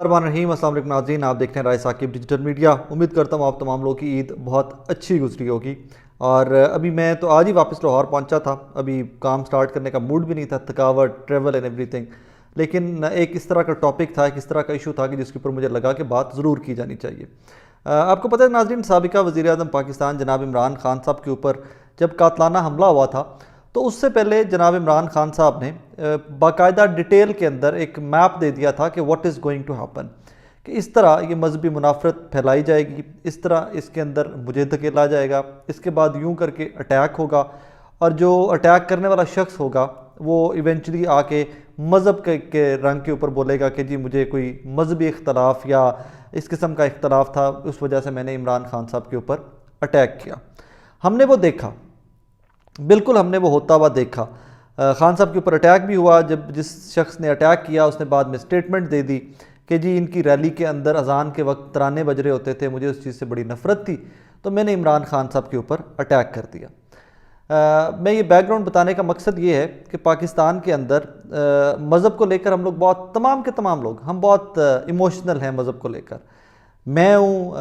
الرحمن الرحیم، السلام علیکم ناظرین، آپ دیکھ رہے ہیں رائے ثاقب ڈیجیٹل میڈیا۔ امید کرتا ہوں آپ تمام لوگوں کی عید بہت اچھی گزری ہوگی۔ اور ابھی میں تو آج ہی واپس لاہور پہنچا تھا، ابھی کام سٹارٹ کرنے کا موڈ بھی نہیں تھا، تھکاوٹ، ٹریول اینڈ ایوری تھنگ، لیکن ایک اس طرح کا ٹاپک تھا، ایک اس طرح کا ایشو تھا کہ جس کے اوپر مجھے لگا کہ بات ضرور کی جانی چاہیے۔ آپ کو پتہ ہے ناظرین، سابقہ وزیر اعظم پاکستان جناب عمران خان صاحب کے اوپر جب قاتلانہ حملہ ہوا تھا تو اس سے پہلے جناب عمران خان صاحب نے باقاعدہ ڈیٹیل کے اندر ایک میپ دے دیا تھا کہ what is going to happen, کہ اس طرح یہ مذہبی منافرت پھیلائی جائے گی، اس طرح اس کے اندر مجھے دھکیلا جائے گا، اس کے بعد یوں کر کے اٹیک ہوگا، اور جو اٹیک کرنے والا شخص ہوگا وہ ایونچولی آ کے مذہب کے رنگ کے اوپر بولے گا کہ جی مجھے کوئی مذہبی اختلاف یا اس قسم کا اختلاف تھا، اس وجہ سے میں نے عمران خان صاحب کے اوپر اٹیک کیا۔ ہم نے وہ دیکھا، بالکل ہم نے وہ ہوتا ہوا دیکھا۔ خان صاحب کے اوپر اٹیک بھی ہوا، جب جس شخص نے اٹیک کیا اس نے بعد میں سٹیٹمنٹ دے دی کہ جی ان کی ریلی کے اندر اذان کے وقت ترانے بج رہے ہوتے تھے، مجھے اس چیز سے بڑی نفرت تھی تو میں نے عمران خان صاحب کے اوپر اٹیک کر دیا۔ میں یہ بیک گراؤنڈ بتانے کا مقصد یہ ہے کہ پاکستان کے اندر مذہب کو لے کر ہم لوگ بہت، تمام کے تمام لوگ ہم بہت ایموشنل ہیں مذہب کو لے کر۔ میں ہوں،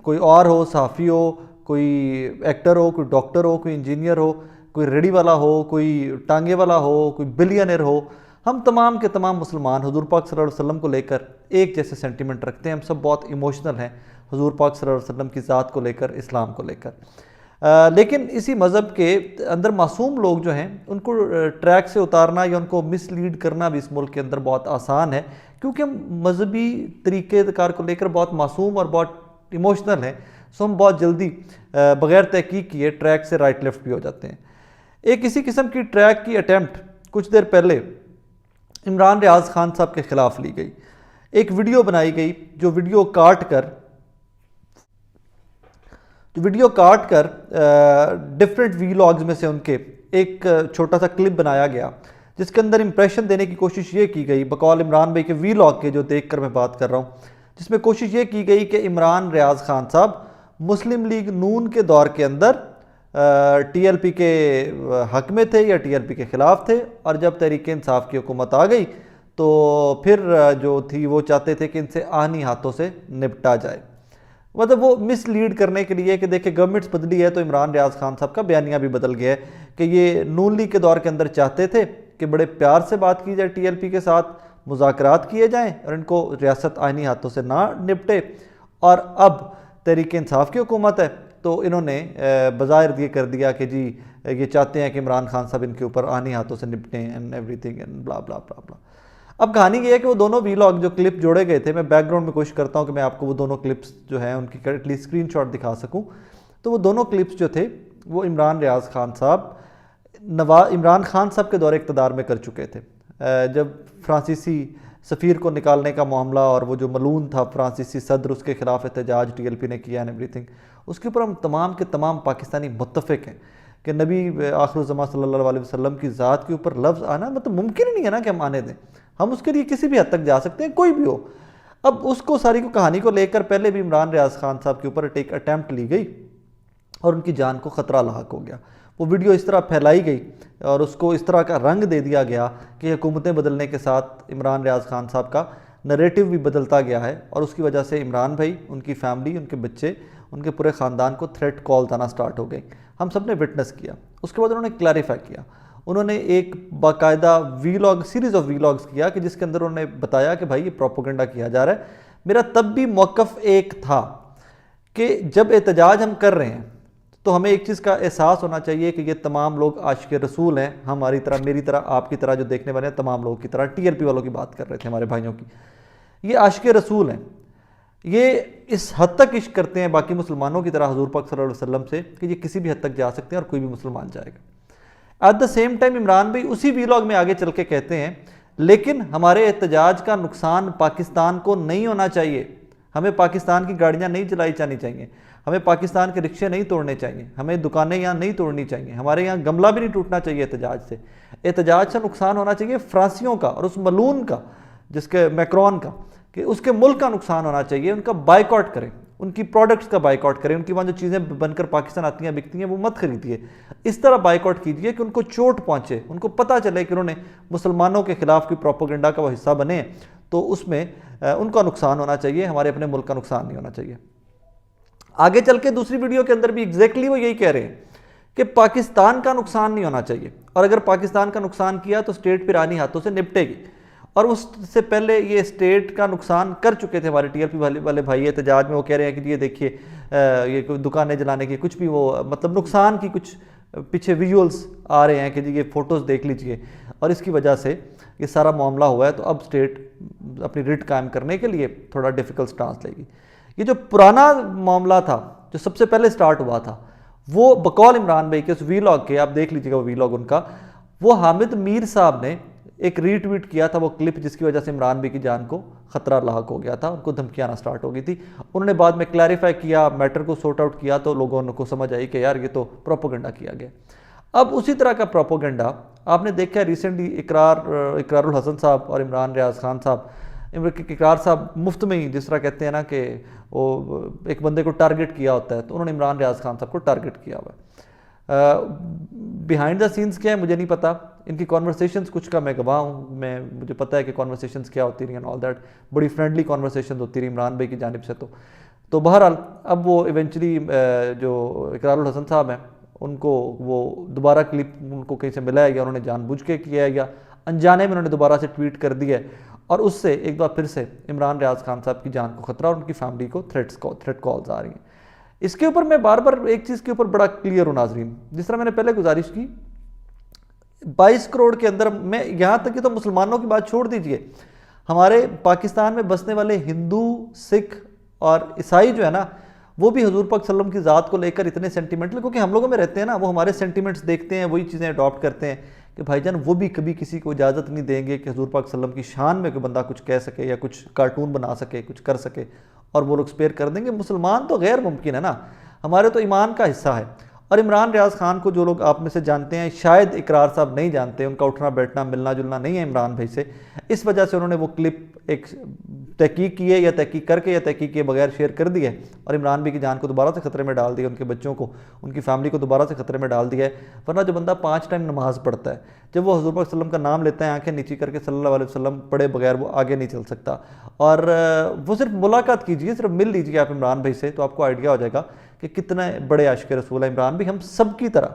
کوئی اور ہو، صحافی ہو، کوئی ایکٹر ہو، کوئی ڈاکٹر ہو، کوئی انجینئر ہو، کوئی ریڑھی والا ہو، کوئی ٹانگے والا ہو، کوئی بلینئر ہو، ہم تمام کے تمام مسلمان حضور پاک صلی اللہ علیہ وسلم کو لے کر ایک جیسے سینٹیمنٹ رکھتے ہیں۔ ہم سب بہت ایموشنل ہیں حضور پاک صلی اللہ علیہ وسلم کی ذات کو لے کر، اسلام کو لے کر۔ لیکن اسی مذہب کے اندر معصوم لوگ جو ہیں ان کو ٹریک سے اتارنا یا ان کو مس لیڈ کرنا بھی اس ملک کے اندر بہت آسان ہے، کیونکہ ہم مذہبی طریقے کار کو لے کر بہت معصوم اور بہت ایموشنل ہیں، سو ہم بہت جلدی بغیر تحقیق کیے ٹریک سے رائٹ لیفٹ بھی ہو جاتے ہیں۔ ایک اسی قسم کی ٹریک کی اٹیمپٹ کچھ دیر پہلے عمران ریاض خان صاحب کے خلاف لی گئی۔ ایک ویڈیو بنائی گئی جو ویڈیو کاٹ کر ڈفرینٹ وی لاگز میں سے ان کے ایک چھوٹا سا کلپ بنایا گیا، جس کے اندر امپریشن دینے کی کوشش یہ کی گئی، بقول عمران بھائی کے وی لاگ کے جو دیکھ کر میں بات کر رہا ہوں، جس میں کوشش یہ کی گئی کہ عمران ریاض خان صاحب مسلم لیگ نون کے دور کے اندر ٹی ایل پی کے حق میں تھے یا ٹی ایل پی کے خلاف تھے، اور جب تحریک انصاف کی حکومت آ گئی تو پھر جو تھی وہ چاہتے تھے کہ ان سے آہنی ہاتھوں سے نپٹا جائے۔ مطلب وہ مس لیڈ کرنے کے لیے کہ دیکھیں گورنمنٹس بدلی ہے تو عمران ریاض خان صاحب کا بیانیہ بھی بدل گیا ہے، کہ یہ نون لیگ کے دور کے اندر چاہتے تھے کہ بڑے پیار سے بات کی جائے، ٹی ایل پی کے ساتھ مذاکرات کیے جائیں اور ان کو ریاست آئینی ہاتھوں سے نہ نپٹے، اور اب تحریک انصاف کی حکومت ہے تو انہوں نے بظاہر یہ کر دیا کہ جی یہ چاہتے ہیں کہ عمران خان صاحب ان کے اوپر آئینی ہاتھوں سے نپٹیں and everything and blah blah blah بلا۔ اب کہانی یہ ہے کہ وہ دونوں وی لاگ جو کلپ جوڑے گئے تھے، میں بیک گراؤنڈ میں کوشش کرتا ہوں کہ میں آپ کو وہ دونوں کلپس جو ہیں ان کی ایٹ لیسٹ اسکرین شاٹ دکھا سکوں، تو وہ دونوں کلپس جو تھے وہ عمران ریاض خان صاحب عمران خان صاحب کے دور اقتدار میں کر چکے تھے، جب فرانسیسی سفیر کو نکالنے کا معاملہ اور وہ جو ملعون تھا فرانسیسی صدر، اس کے خلاف احتجاج ٹی ایل پی نے کیا اینڈ ایوری تھنگ، اس کے اوپر ہم تمام کے تمام پاکستانی متفق ہیں کہ نبی آخر الزمان صلی اللہ علیہ وسلم کی ذات کے اوپر لفظ آنا مطلب ممکن ہی نہیں ہے نا کہ ہم آنے دیں، ہم اس کے لیے کسی بھی حد تک جا سکتے ہیں، کوئی بھی ہو۔ اب اس کو ساری کو کہانی کو لے کر پہلے بھی عمران ریاض خان صاحب کے اوپر ایک اٹیمپٹ لی گئی اور ان کی جان کو خطرہ لاحق ہو گیا۔ وہ ویڈیو اس طرح پھیلائی گئی اور اس کو اس طرح کا رنگ دے دیا گیا کہ حکومتیں بدلنے کے ساتھ عمران ریاض خان صاحب کا نریٹو بھی بدلتا گیا ہے، اور اس کی وجہ سے عمران بھائی، ان کی فیملی، ان کے بچے، ان کے پورے خاندان کو تھریٹ کالز آنا سٹارٹ ہو گئی۔ ہم سب نے وٹنس کیا۔ اس کے بعد انہوں نے کلیریفائی کیا، انہوں نے ایک باقاعدہ vlog series of vlogs کیا کہ جس کے اندر انہوں نے بتایا کہ بھائی یہ پروپیگنڈا کیا جا رہا ہے۔ میرا تب بھی موقف ایک تھا کہ جب احتجاج ہم کر رہے ہیں تو ہمیں ایک چیز کا احساس ہونا چاہیے کہ یہ تمام لوگ عاشق رسول ہیں، ہماری طرح، میری طرح، آپ کی طرح جو دیکھنے والے ہیں تمام لوگوں کی طرح، ٹی ایل پی والوں کی بات کر رہے تھے، ہمارے بھائیوں کی، یہ عاشق رسول ہیں، یہ اس حد تک عشق کرتے ہیں باقی مسلمانوں کی طرح حضور پاک صلی اللہ علیہ وسلم سے کہ یہ کسی بھی حد تک جا سکتے ہیں اور کوئی بھی مسلمان جائے گا۔ At the same time Imran بھائی اسی وی لاگ میں آگے چل کے کہتے ہیں لیکن ہمارے احتجاج کا نقصان پاکستان کو نہیں ہونا چاہیے، ہمیں پاکستان کی گاڑیاں نہیں چلائی جانی چاہیے، ہمیں پاکستان کے رکشے نہیں توڑنے چاہیے، ہمیں دکانیں یہاں نہیں توڑنی چاہیے، ہمارے یہاں گملہ بھی نہیں ٹوٹنا چاہیے احتجاج سے۔ احتجاج سے نقصان ہونا چاہیے فرانسیوں کا اور اس ملعون کا، جس کے میکرون کا، کہ اس کے ملک کا نقصان ہونا چاہیے، ان کا بائیکاٹ کریں، ان کی پروڈکٹس کا بائیکاٹ کریں، ان کی وہاں جو چیزیں بن کر پاکستان آتی ہیں بکتی ہیں وہ مت خریدیے، اس طرح بائیکاٹ کیجیے کہ ان کو چوٹ پہنچے، ان کو پتہ چلے کہ انہوں نے مسلمانوں کے خلاف کوئی پروپیگنڈا کا وہ حصہ بنے ہیں۔ تو اس میں ان کا نقصان ہونا چاہیے، ہمارے اپنے ملک کا نقصان نہیں ہونا چاہیے۔ آگے چل کے دوسری ویڈیو کے اندر بھی ایگزیکٹلی وہ یہی کہہ رہے ہیں کہ پاکستان کا نقصان نہیں ہونا چاہیے، اور اگر پاکستان کا نقصان کیا تو اسٹیٹ پیرانی ہاتھوں سے نپٹے گی، اور اس سے پہلے یہ اسٹیٹ کا نقصان کر چکے تھے ہمارے ٹی ایل پی والے بھائی احتجاج میں۔ وہ کہہ رہے ہیں کہ یہ دیکھیے یہ کوئی دکانیں جلانے کی کچھ بھی وہ مطلب نقصان کی کچھ پیچھے ویژولز آ رہے ہیں کہ جی یہ فوٹوز دیکھ لیجئے، اور اس کی وجہ سے یہ سارا معاملہ ہوا ہے۔ تو اب اسٹیٹ اپنی ریٹ قائم کرنے کے لیے تھوڑا ڈیفیکلٹ سٹانس لے گی۔ یہ جو پرانا معاملہ تھا جو سب سے پہلے سٹارٹ ہوا تھا، وہ بقول عمران بھائی کے اس وی لاگ کے، آپ دیکھ لیجیے گا وہ وی لاگ ان کا، وہ حامد میر صاحب نے ایک ری ٹویٹ کیا تھا وہ کلپ، جس کی وجہ سے عمران بھائی کی جان کو خطرہ لاحق ہو گیا تھا، ان کو دھمکی آنا سٹارٹ ہو گئی تھی۔ انہوں نے بعد میں کلیریفائی کیا، میٹر کو سورٹ آؤٹ کیا، تو لوگوں کو سمجھ آئی کہ یار یہ تو پروپیگنڈا کیا گیا۔ اب اسی طرح کا پروپیگنڈا آپ نے دیکھا ہے ریسنٹلی اقرار الحسن صاحب اور عمران ریاض خان صاحب، اقرار صاحب مفت میں ہی جس طرح کہتے ہیں نا کہ وہ ایک بندے کو ٹارگٹ کیا ہوتا ہے، تو انہوں نے عمران ریاض خان صاحب کو ٹارگٹ کیا ہوا ہے۔ بیہائنڈ دا سینس کیا ہے مجھے نہیں پتا، ان کی کانورسیشنز کچھ کا میں گواہ ہوں، مجھے پتہ ہے کہ کانورسیشنز کیا ہوتی رہی ہیں آل دیٹ، بڑی فرینڈلی کانورسیشنز ہوتی رہی عمران بھائی کی جانب سے۔ تو بہرحال اب وہ ایونچولی جو اقرار الحسن صاحب ہیں ان کو وہ دوبارہ کلپ ان کو کہیں سے ملا ہے، یا انہوں نے جان بوجھ کے کیا ہے، یا انجانے میں انہوں نے دوبارہ سے ٹویٹ کر دیا ہے، اور اس سے ایک بار پھر سے عمران ریاض خان صاحب کی جان کو خطرہ اور ان کی فیملی کو تھریٹ کالز آ رہی ہیں۔ اس کے اوپر میں بار بار ایک چیز کے اوپر بڑا کلیئر ہوں ناظرین، جس طرح میں نے پہلے گزارش کی، 22 کروڑ کے اندر، میں یہاں تک کہ تو مسلمانوں کی بات چھوڑ دیجئے، ہمارے پاکستان میں بسنے والے ہندو، سکھ اور عیسائی جو ہے نا، وہ بھی حضور پاک صلی اللہ علیہ وسلم کی ذات کو لے کر اتنے سینٹیمنٹل، کیونکہ ہم لوگوں میں رہتے ہیں نا، وہ ہمارے سینٹیمنٹس دیکھتے ہیں، وہی چیزیں اڈاپٹ کرتے ہیں کہ بھائی جان وہ بھی کبھی کسی کو اجازت نہیں دیں گے کہ حضور پاک صلی اللہ علیہ وسلم کی شان میں کوئی بندہ کچھ کہہ سکے یا کچھ کارٹون بنا سکے، کچھ کر سکے، اور وہ لوگ سپیئر کر دیں گے۔ مسلمان تو غیر ممکن ہے نا، ہمارے تو ایمان کا حصہ ہے۔ اور عمران ریاض خان کو جو لوگ آپ میں سے جانتے ہیں، شاید اقرار صاحب نہیں جانتے، ان کا اٹھنا بیٹھنا ملنا جلنا نہیں ہے عمران بھائی سے، اس وجہ سے انہوں نے وہ کلپ ایک تحقیق کی ہے، یا تحقیق کر کے یا تحقیق کے بغیر شیئر کر دی ہے، اور عمران بھائی کی جان کو دوبارہ سے خطرے میں ڈال دیا، ان کے بچوں کو، ان کی فیملی کو دوبارہ سے خطرے میں ڈال دیا ہے۔ ورنہ جو بندہ 5 ٹائم نماز پڑھتا ہے، جب وہ حضور پاک صلی اللہ علیہ وسلم کا نام لیتا ہے آنکھیں نیچی کر کے صلی اللہ علیہ وسلم پڑھے بغیر وہ آگے نہیں چل سکتا۔ اور وہ صرف ملاقات کیجیے، صرف مل لیجیے آپ عمران بھائی سے، تو آپ کو آئیڈیا ہو جائے گا کہ کتنے بڑے عاشق رسول ہیں عمران بھی، ہم سب کی طرح۔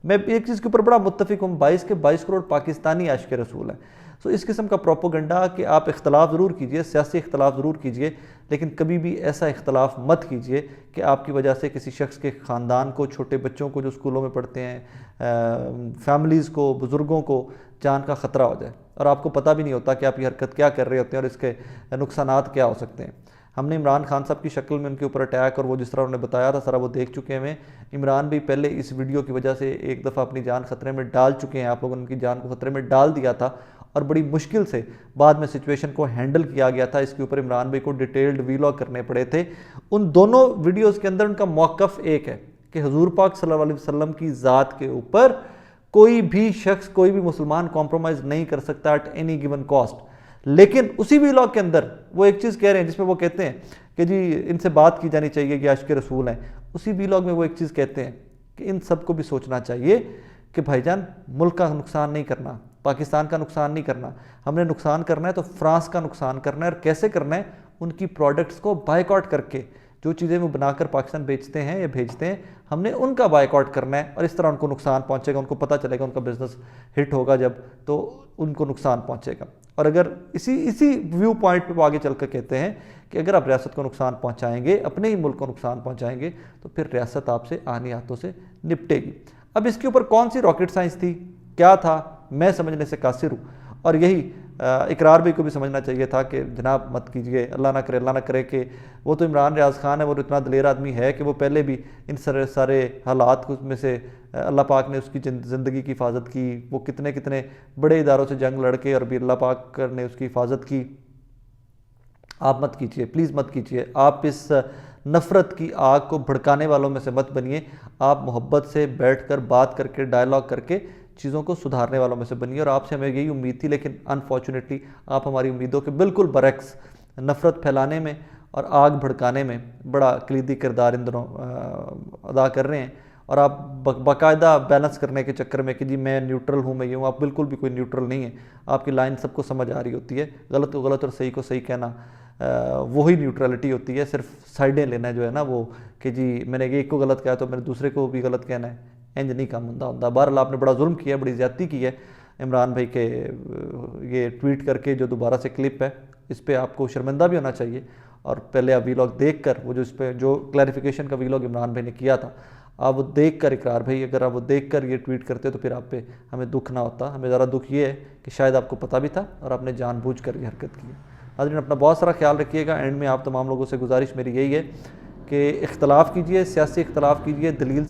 میں ایک چیز کے اوپر بڑا متفق ہوں، 22 کروڑ پاکستانی عاشق رسول ہیں۔ سو اس قسم کا پروپیگنڈا کہ آپ اختلاف ضرور کیجئے، سیاسی اختلاف ضرور کیجئے، لیکن کبھی بھی ایسا اختلاف مت کیجئے کہ آپ کی وجہ سے کسی شخص کے خاندان کو، چھوٹے بچوں کو جو اسکولوں میں پڑھتے ہیں، فیملیز کو، بزرگوں کو جان کا خطرہ ہو جائے، اور آپ کو پتہ بھی نہیں ہوتا کہ آپ یہ حرکت کیا کر رہے ہوتے ہیں اور اس کے نقصانات کیا ہو سکتے ہیں۔ ہم نے عمران خان صاحب کی شکل میں ان کے اوپر اٹیک، اور وہ جس طرح انہوں نے بتایا تھا سارا وہ دیکھ چکے ہیں۔ عمران بھی پہلے اس ویڈیو کی وجہ سے ایک دفعہ اپنی جان خطرے میں ڈال چکے ہیں، آپ لوگوں نے ان کی جان کو خطرے میں ڈال دیا تھا، اور بڑی مشکل سے بعد میں سچویشن کو ہینڈل کیا گیا تھا۔ اس کے اوپر عمران بھائی کو ڈیٹیلڈ ویلاگ کرنے پڑے تھے۔ ان دونوں ویڈیوز کے اندر ان کا موقف ایک ہے کہ حضور پاک صلی اللہ علیہ وسلم کی ذات کے اوپر کوئی بھی شخص، کوئی بھی مسلمان کمپرومائز نہیں کر سکتا ایٹ اینی گیون کاسٹ۔ لیکن اسی ویلاگ کے اندر وہ ایک چیز کہہ رہے ہیں جس میں وہ کہتے ہیں کہ جی ان سے بات کی جانی چاہیے کہ عاشق رسول ہیں۔ اسی ویلاگ میں وہ ایک چیز کہتے ہیں کہ ان سب کو بھی سوچنا چاہیے کہ بھائی جان ملک کا نقصان نہیں کرنا، پاکستان کا نقصان نہیں کرنا، ہم نے نقصان کرنا ہے تو فرانس کا نقصان کرنا ہے، اور کیسے کرنا ہے؟ ان کی پروڈکٹس کو بائیکاٹ کر کے، جو چیزیں وہ بنا کر پاکستان بیچتے ہیں یا بھیجتے ہیں، ہم نے ان کا بائیکاٹ کرنا ہے، اور اس طرح ان کو نقصان پہنچے گا، ان کو پتہ چلے گا، ان کا بزنس ہٹ ہوگا جب، تو ان کو نقصان پہنچے گا۔ اور اگر اسی ویو پوائنٹ پہ وہ آگے چل کر کہتے ہیں کہ اگر آپ ریاست کو نقصان پہنچائیں گے، اپنے ہی ملک کو نقصان پہنچائیں گے، تو پھر ریاست آپ سے آنی ہاتھوں سے نپٹے گی۔ اب اس کے اوپر کون سی راکٹ سائنس تھی، کیا تھا، میں سمجھنے سے قاصر ہوں، اور یہی اقرار بھی کو بھی سمجھنا چاہیے تھا کہ جناب مت کیجئے، اللہ نہ کرے کہ وہ تو عمران ریاض خان ہے، وہ اتنا دلیر آدمی ہے کہ وہ پہلے بھی ان سارے حالات میں سے اللہ پاک نے اس کی زندگی کی حفاظت کی، وہ کتنے بڑے اداروں سے جنگ لڑ کے، اور بھی اللہ پاک نے اس کی حفاظت کی۔ آپ مت کیجئے، پلیز مت کیجئے، آپ اس نفرت کی آگ کو بھڑکانے والوں میں سے مت بنیے، آپ محبت سے بیٹھ کر بات کر کے، ڈائلاگ کر کے چیزوں کو سدھارنے والوں میں سے بنیے۔ اور آپ سے ہمیں یہی امید تھی، لیکن انفارچونیٹلی آپ ہماری امیدوں کے بالکل برعکس نفرت پھیلانے میں اور آگ بھڑکانے میں بڑا کلیدی کردار ان دنوں ادا کر رہے ہیں، اور آپ باقاعدہ بیلنس کرنے کے چکر میں کہ جی میں نیوٹرل ہوں، میں یہ ہوں، آپ بالکل بھی کوئی نیوٹرل نہیں ہے. آپ کی لائن سب کو سمجھ آ رہی ہوتی ہے، غلط کو غلط اور صحیح کو صحیح کہنا وہی نیوٹرلٹی ہوتی ہے. صرف سائڈیں لینا جو ہے نا وہ کہ جی میں نے ایک کو غلط کہا تو میں نے دوسرے کو بھی غلط کہنا ہے، انج نہیں کام ہوتا. بہرحال آپ نے بڑا ظلم کیا ہے، بڑی زیادتی کی ہے عمران بھائی کے یہ ٹویٹ کر کے جو دوبارہ سے کلپ ہے، اس پہ آپ کو شرمندہ بھی ہونا چاہیے. اور پہلے آپ ویلاگ دیکھ کر وہ جو اس پہ جو کلیریفیکیشن کا ویلاگ عمران بھائی نے کیا تھا، آپ وہ دیکھ کر اقرار بھائی اگر آپ وہ دیکھ کر یہ ٹویٹ کرتے تو پھر آپ پہ ہمیں دکھ نہ ہوتا. ہمیں ذرا دکھ یہ ہے کہ شاید آپ کو پتہ بھی تھا اور آپ نے جان بوجھ کر یہ حرکت کی ہے. ناظرین اپنا بہت سارا خیال رکھیے گا. اینڈ میں آپ تمام لوگوں سے گزارش میری یہی ہے کہ اختلاف کیجئے، سیاسی اختلاف کیجئے، دلیل